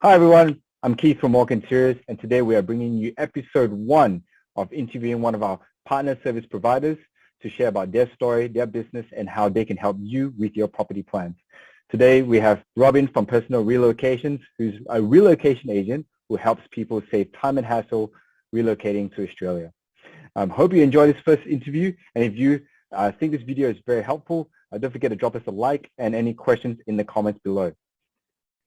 Hi everyone, I'm Keith from MORC Interiors, and today we are bringing you episode 1 of interviewing one of our partner service providers to share about their story, their business, and how they can help you with your property plans. Today we have Robyn from Personnel Relocations, who's a relocation agent who helps people save time and hassle relocating to Australia. Hope you enjoy this first interview, and if you think this video is very helpful, don't forget to drop us a like and any questions in the comments below.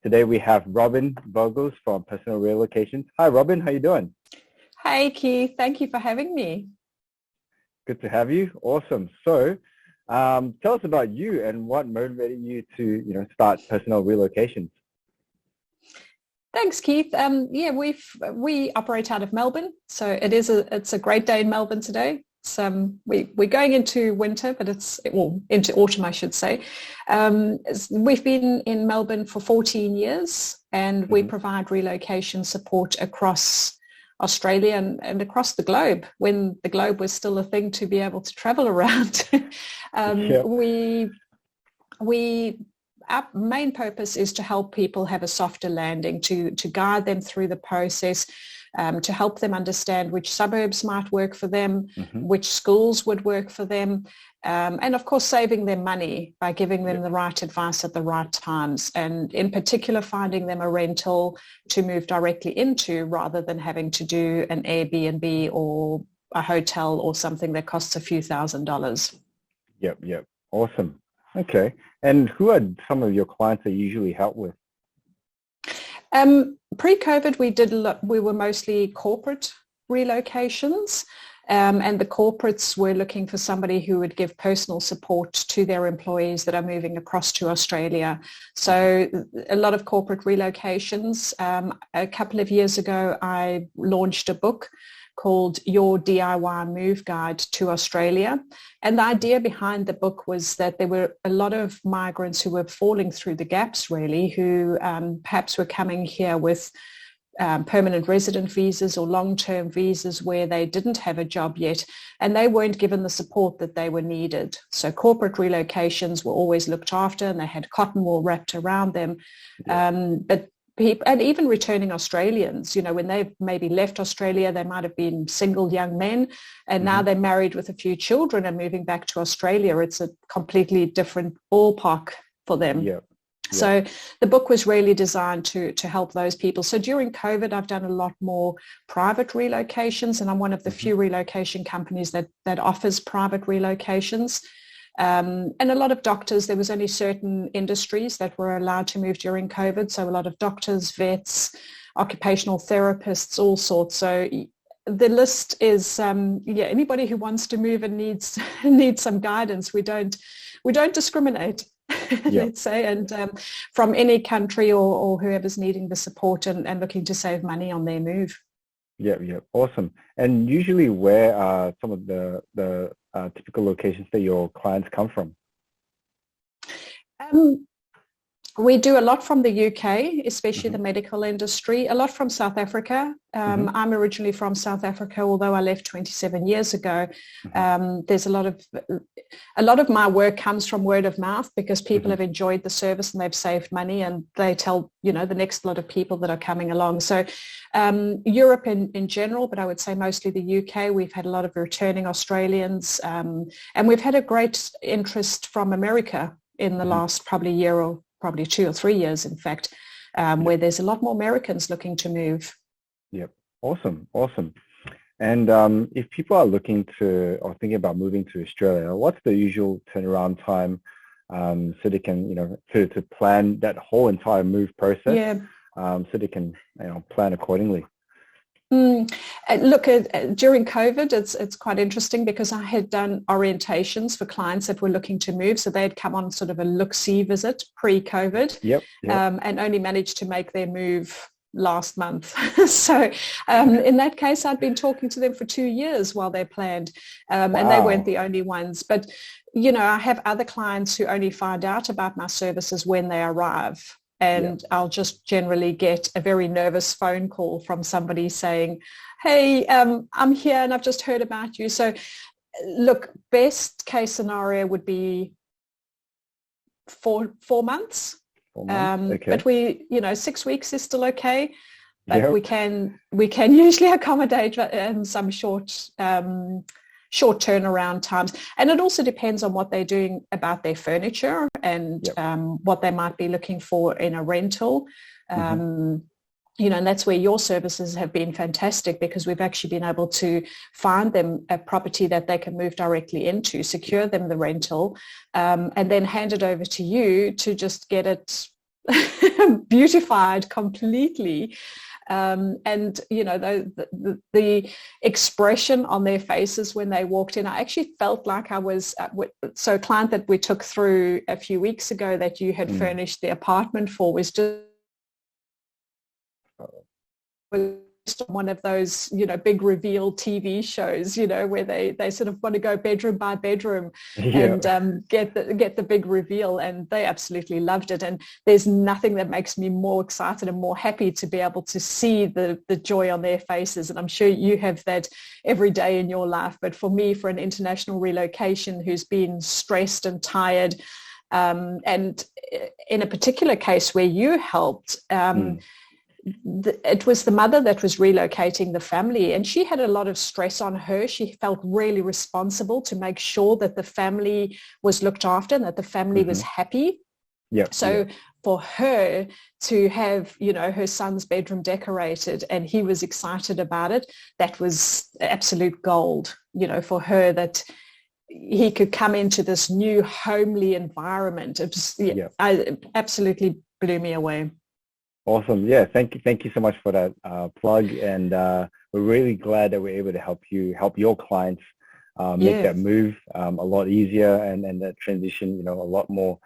Today we have Robyn Vogels from Personnel Relocations. Hi Robyn, how you doing? Hi Keith, thank you for having me. Good to have you. Awesome. So tell us about you and what motivated you to start Personnel Relocations. Thanks Keith. We operate out of Melbourne, so it's a great day in Melbourne today. We're going into winter, but into autumn, I should say. We've been in Melbourne for 14 years, and we provide relocation support across Australia and across the globe, when the globe was still a thing to be able to travel around. Our main purpose is to help people have a softer landing, to guide them through the process, to help them understand which suburbs might work for them, which schools would work for them, and of course saving them money by giving them the right advice at the right times, and in particular finding them a rental to move directly into rather than having to do an Airbnb or a hotel or something that costs a few $1,000s. Yep. Awesome. Okay. And who are some of your clients that you usually help with? Pre-COVID, we were mostly corporate relocations, and the corporates were looking for somebody who would give personal support to their employees that are moving across to Australia. So a lot of corporate relocations. A couple of years ago, I launched a book called Your DIY Move Guide to Australia. And the idea behind the book was that there were a lot of migrants who were falling through the gaps, really, who perhaps were coming here with permanent resident visas or long-term visas where they didn't have a job yet, and they weren't given the support that they were needed. So corporate relocations were always looked after, and they had cotton wool wrapped around them. But people, and even returning Australians, when they've maybe left Australia, they might have been single young men, and now they're married with a few children and moving back to Australia. It's a completely different ballpark for them. So the book was really designed to help those people. So during COVID, I've done a lot more private relocations, and I'm one of the few relocation companies that offers private relocations. And a lot of doctors, there was only certain industries that were allowed to move during COVID. So a lot of doctors, vets, occupational therapists, all sorts. So the list is, anybody who wants to move and needs some guidance. We don't discriminate, let's say, and from any country or whoever's needing the support and looking to save money on their move. Awesome. And usually where are some of the typical locations that your clients come from? We do a lot from the UK, especially the medical industry, a lot from South Africa. I'm originally from South Africa, although I left 27 years ago. There's a lot of my work comes from word of mouth, because people have enjoyed the service and they've saved money, and they tell, the next lot of people that are coming along. So Europe in general, but I would say mostly the UK, we've had a lot of returning Australians, and we've had a great interest from America in the last probably year, or probably 2 or 3 years, in fact, where there's a lot more Americans looking to move. Awesome. And if people are looking to or thinking about moving to Australia, what's the usual turnaround time so they can, to plan that whole entire move process, so they can, plan accordingly? Look, during COVID, it's quite interesting, because I had done orientations for clients that were looking to move. So they'd come on sort of a look-see visit pre-COVID, and only managed to make their move last month. So in that case, I'd been talking to them for 2 years while they planned, and they weren't the only ones. But, I have other clients who only find out about my services when they arrive. And I'll just generally get a very nervous phone call from somebody saying, hey, I'm here and I've just heard about you. So look, best case scenario would be four months. 4 months. Okay. But 6 weeks is still okay. But Yep. we can usually accommodate some short turnaround times. And it also depends on what they're doing about their furniture and what they might be looking for in a rental. And that's where your services have been fantastic, because we've actually been able to find them a property that they can move directly into, secure them the rental, and then hand it over to you to just get it beautified completely. And the expression on their faces when they walked in, I actually felt like I was so a client that we took through a few weeks ago that you had furnished the apartment for was just one of those big reveal TV shows, where they sort of want to go bedroom by bedroom and get the big reveal, and they absolutely loved it. And there's nothing that makes me more excited and more happy to be able to see the joy on their faces. And I'm sure you have that every day in your life, but for me, for an international relocation who's been stressed and tired, and in a particular case where you helped, it was the mother that was relocating the family, and she had a lot of stress on her. She felt really responsible to make sure that the family was looked after and that the family was happy. So for her to have, her son's bedroom decorated and he was excited about it, that was absolute gold, for her, that he could come into this new homely environment. It just, I absolutely blew me away. Awesome. Yeah. Thank you so much for that plug. And we're really glad that we're able to help your clients make that move a lot easier, and that transition, a lot more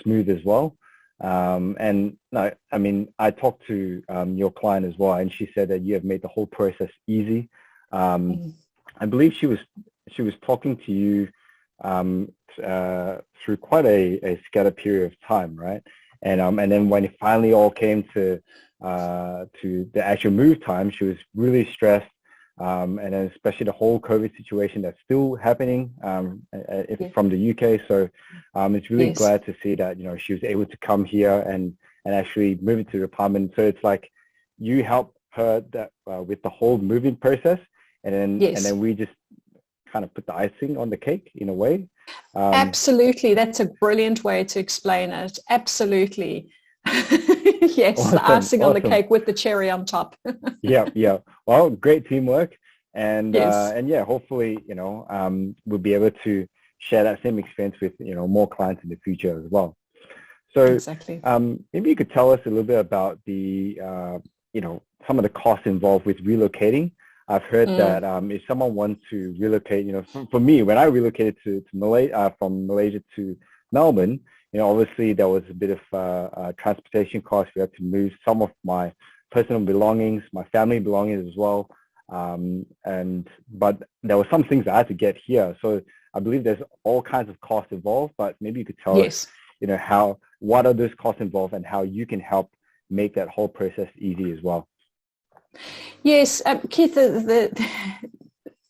smooth as well. And I talked to your client as well, and she said that you have made the whole process easy. I believe she was talking to you through quite a scattered period of time, right? And then when it finally all came to the actual move time, she was really stressed. And then especially the whole COVID situation that's still happening from the UK. So it's really glad to see that, she was able to come here and actually move into the apartment. So it's like you help her with the whole moving process, and then we just kind of put the icing on the cake in a way. Absolutely. That's a brilliant way to explain it. Absolutely. Yes, awesome, the icing on the cake with the cherry on top. Yeah. Well, great teamwork. And hopefully, we'll be able to share that same experience with, more clients in the future as well. So exactly. Maybe you could tell us a little bit about the, some of the costs involved with relocating. I've heard that if someone wants to relocate, for me, when I relocated to Malaysia, from Malaysia to Melbourne, obviously there was a bit of transportation costs. We had to move some of my personal belongings, my family belongings as well. But there were some things I had to get here. So I believe there's all kinds of costs involved, but maybe you could tell us, what are those costs involved and how you can help make that whole process easy as well. Yes, Keith,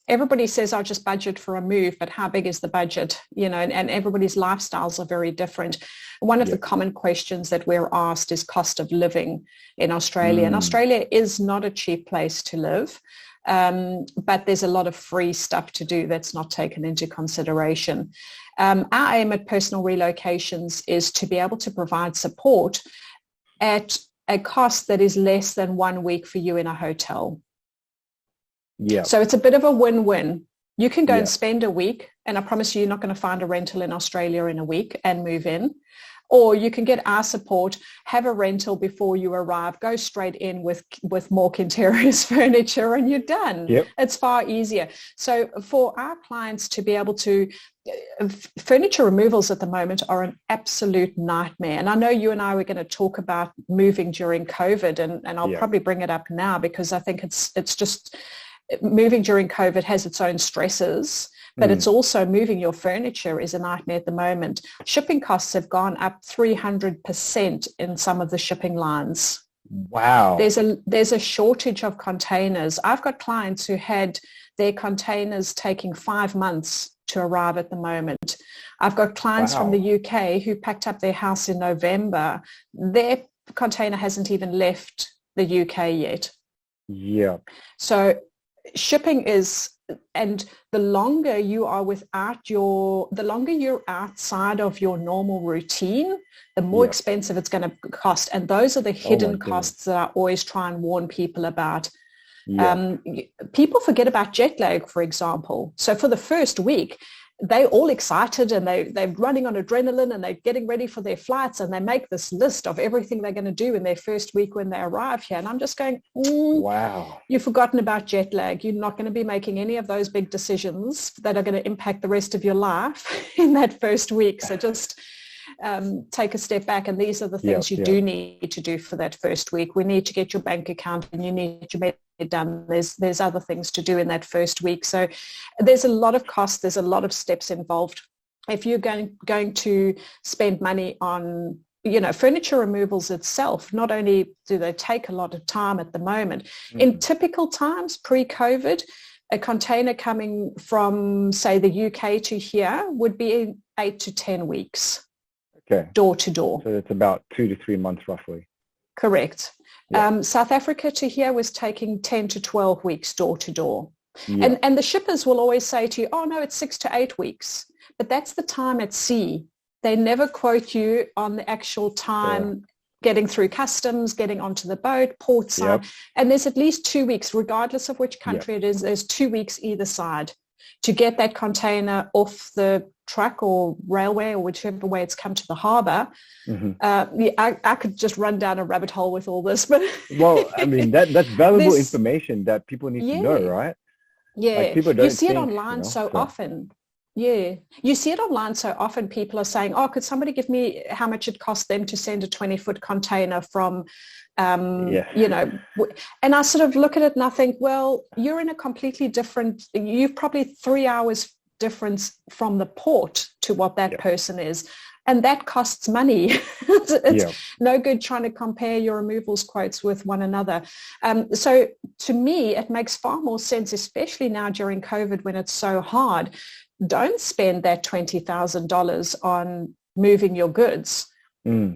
everybody says I'll just budget for a move, but how big is the budget? And everybody's lifestyles are very different. One of the common questions that we're asked is cost of living in Australia. And Australia is not a cheap place to live, but there's a lot of free stuff to do that's not taken into consideration. Our aim at Personal Relocations is to be able to provide support at a cost that is less than 1 week for you in a hotel. Yeah. So it's a bit of a win-win. You can go and spend a week, and I promise you're not going to find a rental in Australia in a week and move in. Or you can get our support, have a rental before you arrive, go straight in with MORC Interiors furniture, and you're done. Yep. It's far easier. So for our clients to be able to, furniture removals at the moment are an absolute nightmare. And I know you and I were going to talk about moving during COVID, and I'll probably bring it up now because I think it's just, moving during COVID has its own stresses. But it's also moving your furniture is a nightmare at the moment. Shipping costs have gone up 300% in some of the shipping lines. Wow. There's a shortage of containers. I've got clients who had their containers taking 5 months to arrive at the moment. I've got clients from Wow. the UK who packed up their house in November. Their container hasn't even left the UK yet. Yeah. So shipping is, and the longer you are the longer you're outside of your normal routine, the more Yeah. expensive it's going to cost. And those are the Oh my hidden goodness. costs that I always try and warn people about. Yeah. People forget about jet lag, for example. So for the first week, they're all excited and they're running on adrenaline and they're getting ready for their flights, and they make this list of everything they're going to do in their first week when they arrive here. And I'm just going, Wow. you've forgotten about jet lag. You're not going to be making any of those big decisions that are going to impact the rest of your life in that first week. So just take a step back. And these are the things you do need to do for that first week. We need to get your bank account and you need your med done. There's other things to do in that first week. So there's a lot of cost. There's a lot of steps involved. If you're going to spend money on furniture removals itself, not only do they take a lot of time at the moment, in typical times pre-COVID, a container coming from, say, the UK to here would be 8 to 10 weeks. Okay. Door to door. So it's about 2 to 3 months roughly. Correct. Yeah. South Africa to here was taking 10 to 12 weeks door to door. Yeah. And the shippers will always say to you, oh no, it's 6 to 8 weeks. But that's the time at sea. They never quote you on the actual time getting through customs, getting onto the boat, port side. And there's at least 2 weeks, regardless of which country it is, there's 2 weeks either side to get that container off the truck or railway or whichever way it's come to the harbour. I could just run down a rabbit hole with all this, but well, I mean that's valuable information that people need to know, right? Yeah, like people don't you see think, it online so often. Yeah, you see it online so often. People are saying, "Oh, could somebody give me how much it cost them to send a 20-foot container from?" And I sort of look at it and I think, well, you're in a completely different. You've probably 3 hours difference from the port to what that person is, and that costs money. It's no good trying to compare your removals quotes with one another. So to me, it makes far more sense, especially now during COVID when it's so hard. Don't spend that $20,000 on moving your goods.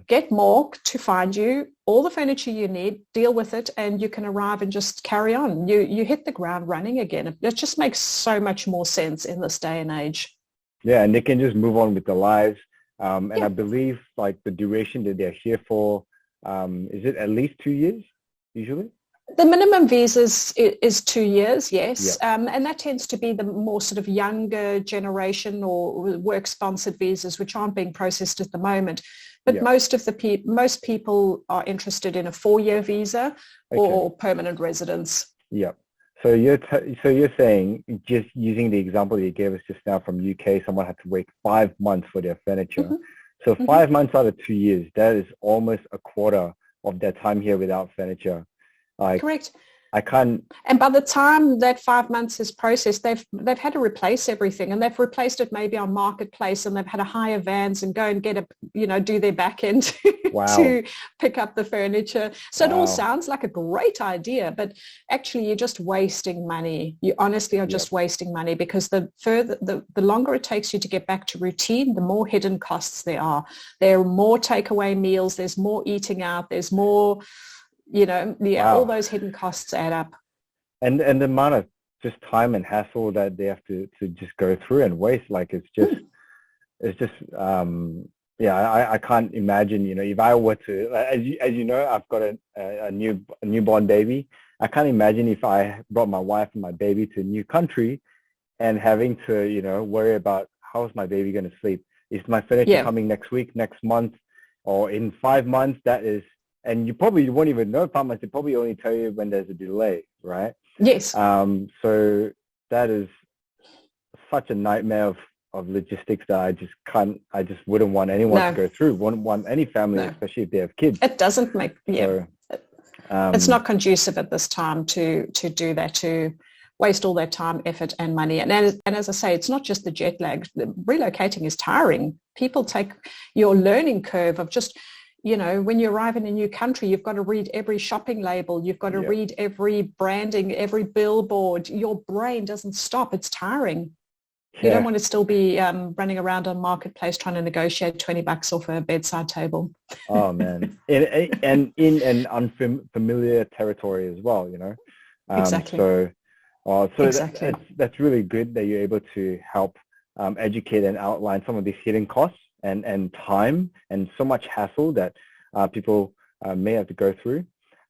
Get MORC to find you all the furniture you need, deal with it, and you can arrive and just carry on. You hit the ground running again. It just makes so much more sense in this day and age. Yeah, and they can just move on with their lives. And I believe like the duration that they're here for, is it at least 2 years usually? The minimum visa is 2 years, yes. And that tends to be the more sort of younger generation or work-sponsored visas, which aren't being processed at the moment. But most people are interested in a 4-year visa or permanent residence. Yeah. So you're saying, just using the example that you gave us just now from UK, someone had to wait 5 months for their furniture. So 5 months out of 2 years, that is almost a quarter of their time here without furniture. Correct. I can't. And by the time that 5 months is processed, they've had to replace everything, and they've replaced it maybe on Marketplace, and they've had to hire vans and go and get do their back end to pick up the furniture. So it all sounds like a great idea, but actually you're just wasting money. You honestly are just wasting money, because the longer it takes you to get back to routine, the more hidden costs there are. There are more takeaway meals. There's more eating out. There's more. All those hidden costs add up. And the amount of just time and hassle that they have to just go through and waste, like I can't imagine, if I were to, as you know, I've got a newborn baby. I can't imagine if I brought my wife and my baby to a new country and having to, worry about how's my baby going to sleep. Is my furniture coming next week, next month, or in 5 months? That is. And you probably won't even know 5 months. They probably only tell you when there's a delay, right? Yes. So that is such a nightmare of logistics that I just wouldn't want anyone to go through. Wouldn't want any family, especially if they have kids. It doesn't make, it's not conducive at this time to do that, to waste all that time, effort and money. And as I say, it's not just the jet lag. Relocating is tiring. People take your learning curve of just, when you arrive in a new country, you've got to read every shopping label. You've got to read every branding, every billboard. Your brain doesn't stop. It's tiring. You don't want to still be running around on Marketplace trying to negotiate $20 off a bedside table. Oh man, and in an unfamiliar territory as well, you know. Exactly. So Exactly. that's really good that you're able to help educate and outline some of these hidden costs and time and so much hassle that people may have to go through.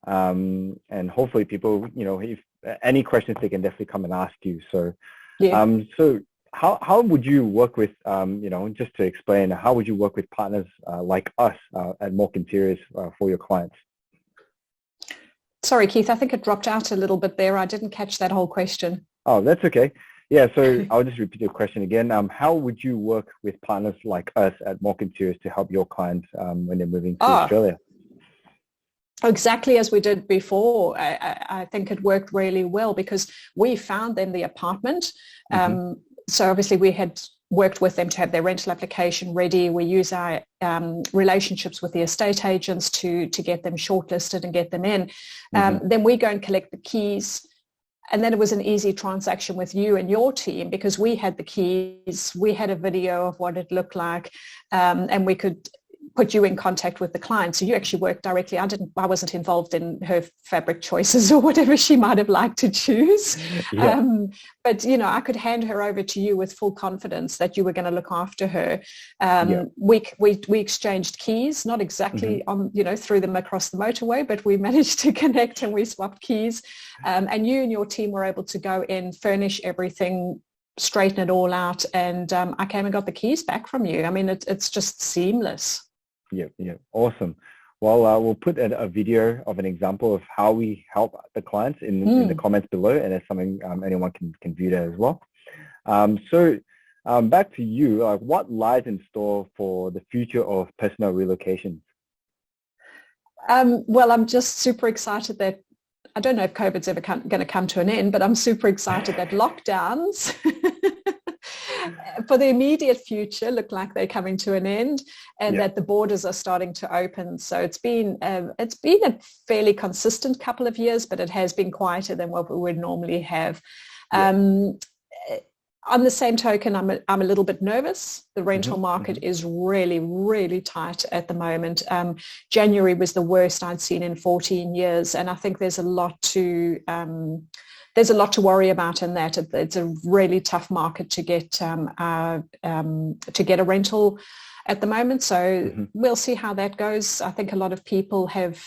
And hopefully people, you know, if any questions, they can definitely come and ask you. So, Yeah. so how would you work with, you know, just to explain, how would you work with partners like us at MORC Interiors for your clients? Sorry, Keith, I think it dropped out a little bit there. I didn't catch that whole question. Oh, that's okay. Yeah, so I'll just repeat your question again. How would you work with partners like us at MORC Interiors to help your clients when they're moving to Australia? Exactly as we did before. I think it worked really well because we found them the apartment. So obviously we had worked with them to have their rental application ready. We use our relationships with the estate agents to get them shortlisted and get them in. Then we go and collect the keys. And then it was an easy transaction with you and your team because we had the keys, we had a video of what it looked like, and we could put you in contact with the client. So you actually worked directly. I wasn't involved in her fabric choices or whatever she might have liked to choose. Yeah. But, you know, I could hand her over to you with full confidence that you were going to look after her. We exchanged keys, not exactly on, you know, threw them across the motorway, but we managed to connect and we swapped keys. And you and your team were able to go in, furnish everything, straighten it all out. And I came and got the keys back from you. I mean, it's just seamless. Yeah, awesome. Well, we'll put a video of an example of how we help the clients in the comments below, and it's something anyone can view that as well. So back to you, what lies in store for the future of personnel relocations? Well, I'm just super excited that, I don't know if COVID's ever going to come to an end, but I'm super excited that lockdowns for the immediate future look like they're coming to an end, and that the borders are starting to open. So it's been a fairly consistent couple of years, but it has been quieter than what we would normally have. On the same token, I'm a little bit nervous. The rental market is really, really tight at the moment. January was the worst I'd seen in 14 years, and I think there's a lot to worry about in that. It's a really tough market to get a rental at the moment. So we'll see how that goes. I think a lot of people have,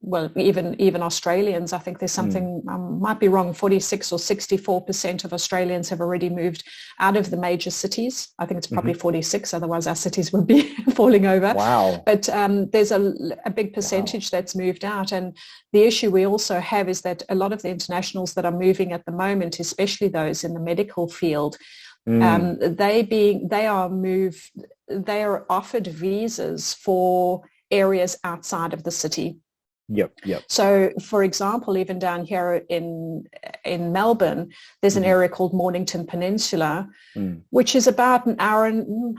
well, even Australians, I think there's something, might be wrong, 46 or 64% of Australians have already moved out of the major cities. I think it's probably 46, otherwise our cities would be falling over. Wow. But there's a big percentage that's moved out. And the issue we also have is that a lot of the internationals that are moving at the moment, especially those in the medical field, they are offered visas for areas outside of the city. Yep. So, for example, even down here in Melbourne, there's an area called Mornington Peninsula, which is about an hour and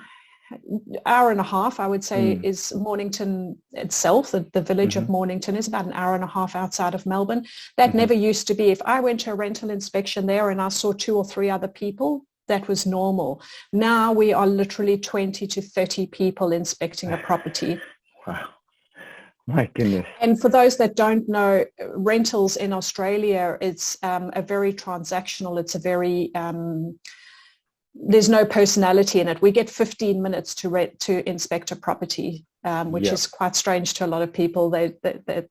a half, I would say, is Mornington itself. The village of Mornington is about an hour and a half outside of Melbourne. That never used to be. If I went to a rental inspection there and I saw 2 or 3 other people, that was normal. Now we are literally 20 to 30 people inspecting a property. Wow. My goodness. And for those that don't know, rentals in Australia, it's a very transactional, it's a very, there's no personality in it. We get 15 minutes to inspect a property, which is quite strange to a lot of people. They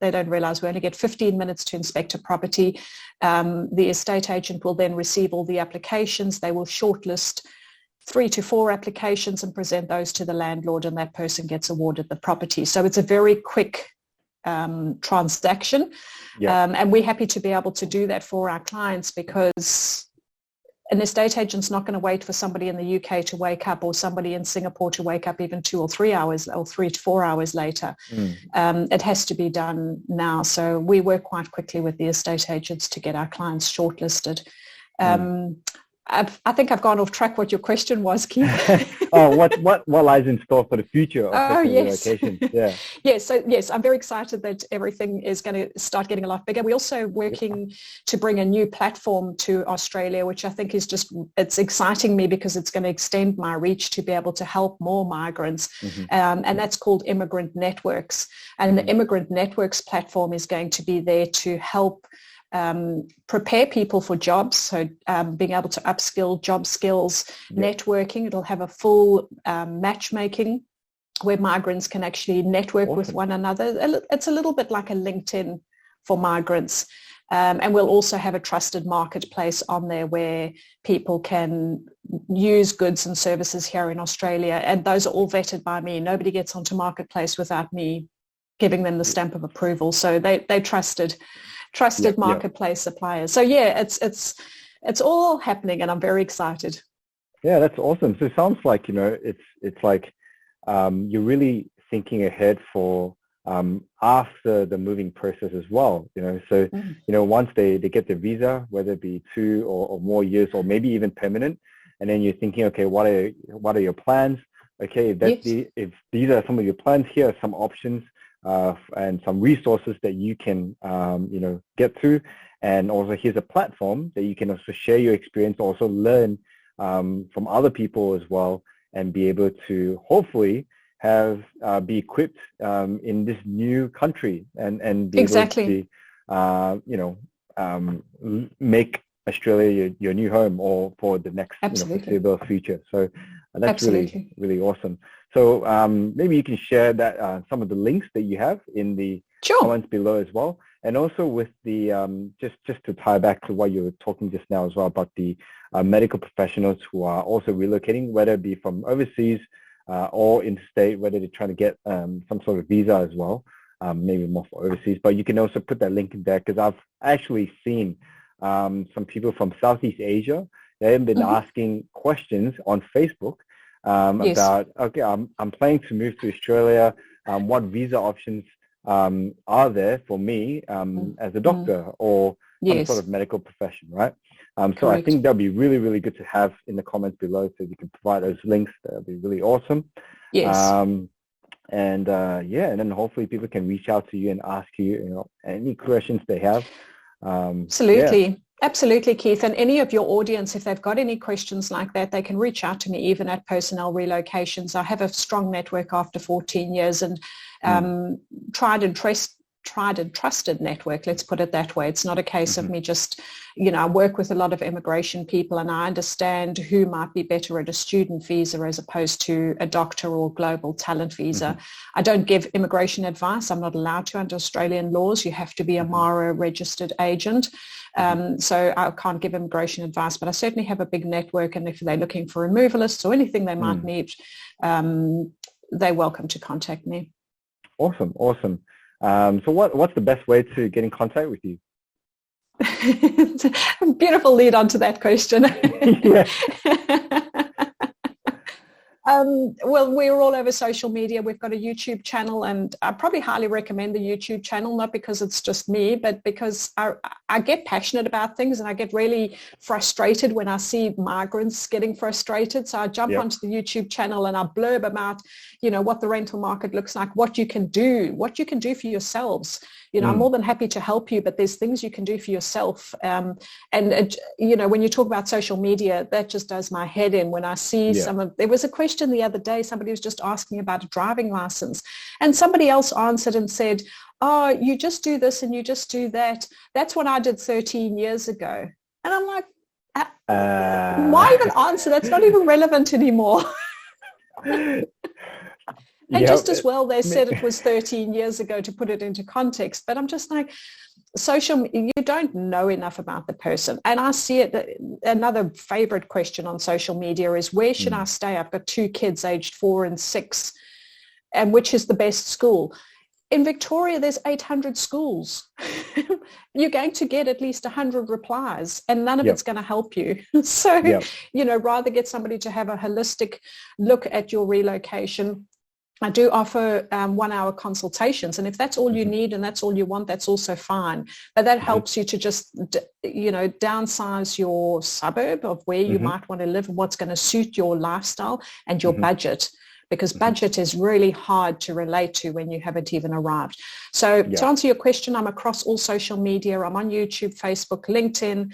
don't realize we only get 15 minutes to inspect a property. The estate agent will then receive all the applications. They will shortlist 3 to 4 applications and present those to the landlord, and that person gets awarded the property. So it's a very quick transaction. And we're happy to be able to do that for our clients, because an estate agent's not going to wait for somebody in the UK to wake up, or somebody in Singapore to wake up even 2 or 3 hours or 3 to 4 hours later. It has to be done now. So we work quite quickly with the estate agents to get our clients shortlisted. I think I've gone off track what your question was, Keith. Oh, what lies in store for the future of personal yes. relocation? Yeah. Yes, I'm very excited that everything is going to start getting a lot bigger. We're also working to bring a new platform to Australia, which I think is it's exciting me because it's going to extend my reach to be able to help more migrants. And that's called Immigrant Networks. And the Immigrant Networks platform is going to be there to help prepare people for jobs, so being able to upskill, job skills, networking. It'll have a full matchmaking where migrants can actually network with one another. It's a little bit like a LinkedIn for migrants. And we'll also have a trusted marketplace on there where people can use goods and services here in Australia, and those are all vetted by me. Nobody gets onto marketplace without me giving them the stamp of approval, so they trusted marketplace suppliers. So it's all happening, and I'm very excited. Yeah, that's awesome. So it sounds like, it's like you're really thinking ahead for after the moving process as well, so once they get their visa, whether it be 2 or more years, or maybe even permanent, and then you're thinking, okay, what are your plans? Okay, if these are some of your plans, here are some options and some resources that you can, get through. And also here's a platform that you can also share your experience, also learn from other people as well, and be able to hopefully be equipped in this new country and be able to, make Australia your new home, or for the next foreseeable future. So that's really, really awesome. So maybe you can share that some of the links that you have in the comments below as well. And also with the, just to tie back to what you were talking just now as well about the medical professionals who are also relocating, whether it be from overseas or interstate, whether they're trying to get some sort of visa as well, maybe more for overseas. But you can also put that link in there, because I've actually seen some people from Southeast Asia. They've been asking questions on Facebook about, okay, I'm planning to move to Australia. What visa options are there for me as a doctor or some sort of medical profession, right? So I think that'd be really, really good to have in the comments below, so you can provide those links. That'd be really awesome. Yes. And then hopefully people can reach out to you and ask you, any questions they have. Absolutely. Yeah. Absolutely, Keith. And any of your audience, if they've got any questions like that, they can reach out to me even at Personnel Relocations. I have a strong network after 14 years and tried and trusted network, let's put it that way. It's not a case of me just, I work with a lot of immigration people, and I understand who might be better at a student visa as opposed to a doctor or global talent visa. I don't give immigration advice. I'm not allowed to under Australian laws. You have to be a MARA registered agent. So I can't give immigration advice, but I certainly have a big network, and if they're looking for removalists or anything they might need, they're welcome to contact me. Awesome. So what's the best way to get in contact with you? Beautiful lead on to that question. Well, we're all over social media. We've got a YouTube channel, and I probably highly recommend the YouTube channel, not because it's just me, but because I get passionate about things, and I get really frustrated when I see migrants getting frustrated. So I jump onto the YouTube channel and I blurb about, what the rental market looks like, what you can do for yourselves. I'm more than happy to help you, but there's things you can do for yourself. And when you talk about social media, that just does my head in when I see there was a question the other day, somebody was just asking about a driving license, and somebody else answered and said, oh, you just do this and you just do that. That's what I did 13 years ago. And I'm like, why even answer? That's not even relevant anymore. And just as well, they said it was 13 years ago to put it into context. But I'm just like, you don't know enough about the person. And I see it, another favorite question on social media is, where should I stay? I've got 2 kids aged 4 and 6. And which is the best school? In Victoria, there's 800 schools. You're going to get at least 100 replies, and none of it's going to help you. So, rather get somebody to have a holistic look at your relocation, I do offer 1-hour consultations, and if that's all you need and that's all you want, that's also fine. But that helps you to just, downsize your suburb of where you might want to live and what's going to suit your lifestyle and your budget, because budget is really hard to relate to when you haven't even arrived. So to answer your question, I'm across all social media. I'm on YouTube, Facebook, LinkedIn.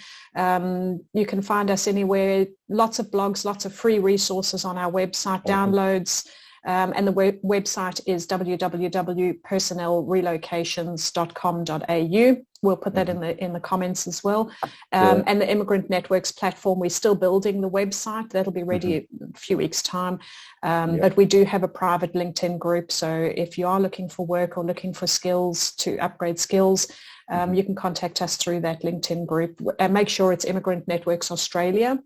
You can find us anywhere. Lots of blogs, lots of free resources on our website, downloads. And the website is www.personnelrelocations.com.au. We'll put that in the comments as well. And the Immigrant Networks platform, we're still building the website. That'll be ready in a few weeks' time. But we do have a private LinkedIn group. So if you are looking for work or looking for skills to upgrade skills, you can contact us through that LinkedIn group. Make sure it's Immigrant Networks Australia.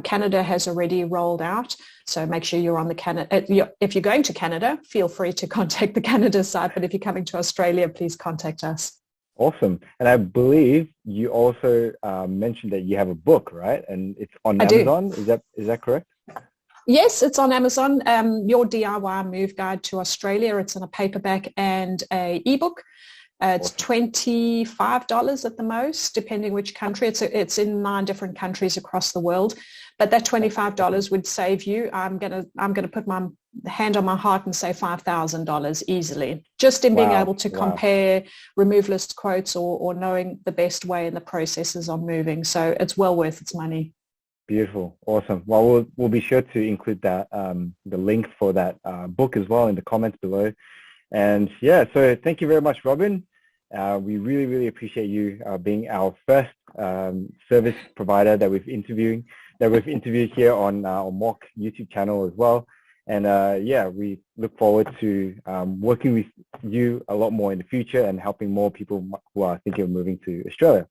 Canada has already rolled out. So make sure you're on the Canada. If you're going to Canada, feel free to contact the Canada site. But if you're coming to Australia, please contact us. Awesome. And I believe you also mentioned that you have a book, right? And it's on Amazon. Is that correct? Yes, it's on Amazon. Your DIY Move Guide to Australia. It's in a paperback and a ebook. It's $25 at the most, depending which country. It's in 9 different countries across the world. But that $25 would save you. I'm gonna put my hand on my heart and say $5,000 easily, just in being able to compare remove list quotes or knowing the best way and the processes on moving. So it's well worth its money. Beautiful, awesome. Well, we'll be sure to include that the link for that book as well in the comments below. And so thank you very much, Robyn. We really, really appreciate you being our first service provider that we've interviewed here on our MORC YouTube channel as well. And we look forward to working with you a lot more in the future and helping more people who are thinking of moving to Australia.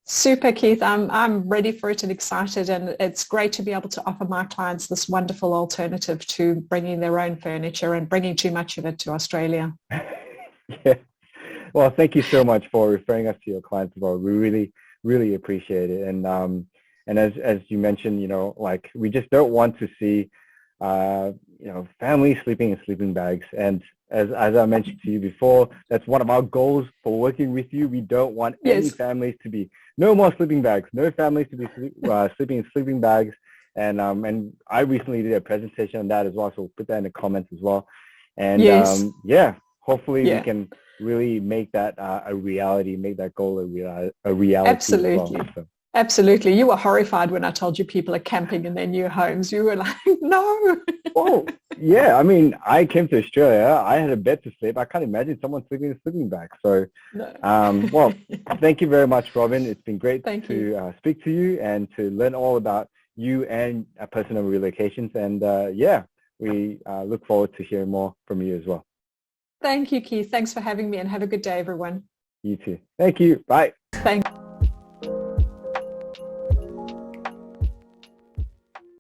Super, Keith. I'm ready for it and excited, and it's great to be able to offer my clients this wonderful alternative to bringing their own furniture and bringing too much of it to Australia. Well, thank you so much for referring us to your clients as well. We really, really appreciate it. And as you mentioned, we just don't want to see families sleeping in sleeping bags. And as I mentioned to you before, that's one of our goals for working with you. We don't want any families to be no more sleeping bags, no families to be sleeping in sleeping bags. And I recently did a presentation on that as well, so we'll put that in the comments as well. And hopefully we can really make that a reality, make that goal a reality. Absolutely. As well, so. Absolutely. You were horrified when I told you people are camping in their new homes. You were like, no. Oh, yeah. I mean, I came to Australia. I had a bed to sleep. I can't imagine someone sleeping in a sleeping bag. So, well, thank you very much, Robyn. It's been great to speak to you and to learn all about you and Personnel Relocations. And we look forward to hearing more from you as well. Thank you, Keith. Thanks for having me, and have a good day, everyone. You too. Thank you. Bye. Thank you.